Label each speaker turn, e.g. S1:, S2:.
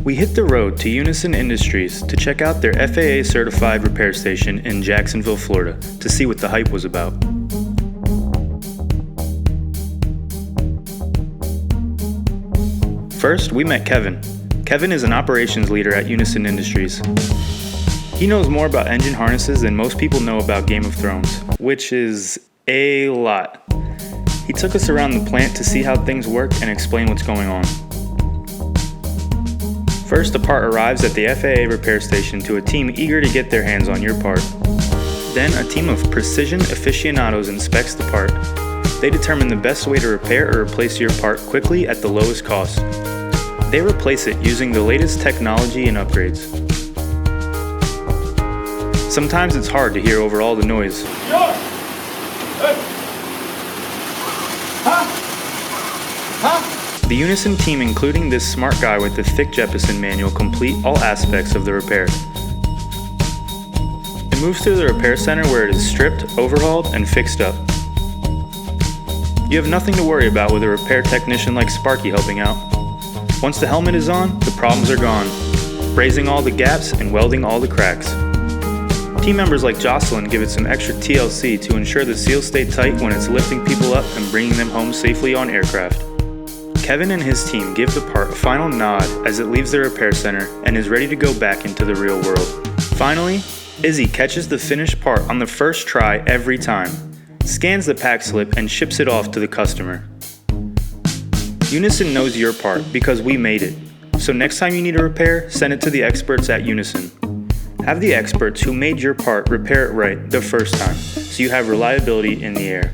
S1: We hit the road to Unison Industries to check out their FAA-certified repair station in Jacksonville, Florida, to see what the hype was about. First, we met Kevin. Kevin is an operations leader at Unison Industries. He knows more about engine harnesses than most people know about Game of Thrones, which is a lot. He took us around the plant to see how things work and explain what's going on. First, the part arrives at the FAA repair station to a team eager to get their hands on your part. Then, a team of precision aficionados inspects the part. They determine the best way to repair or replace your part quickly at the lowest cost. They replace it using the latest technology and upgrades. Sometimes it's hard to hear over all the noise. The Unison team, including this smart guy with the thick Jeppesen manual, complete all aspects of the repair. It moves to the repair center where it is stripped, overhauled, and fixed up. You have nothing to worry about with a repair technician like Sparky helping out. Once the helmet is on, the problems are gone, brazing all the gaps and welding all the cracks. Team members like Jocelyn give it some extra TLC to ensure the seals stay tight when it's lifting people up and bringing them home safely on aircraft. Kevin and his team give the part a final nod as it leaves the repair center and is ready to go back into the real world. Finally, Izzy catches the finished part on the first try every time, scans the pack slip, and ships it off to the customer. Unison knows your part because we made it. So next time you need a repair, send it to the experts at Unison. Have the experts who made your part repair it right the first time, so you have reliability in the air.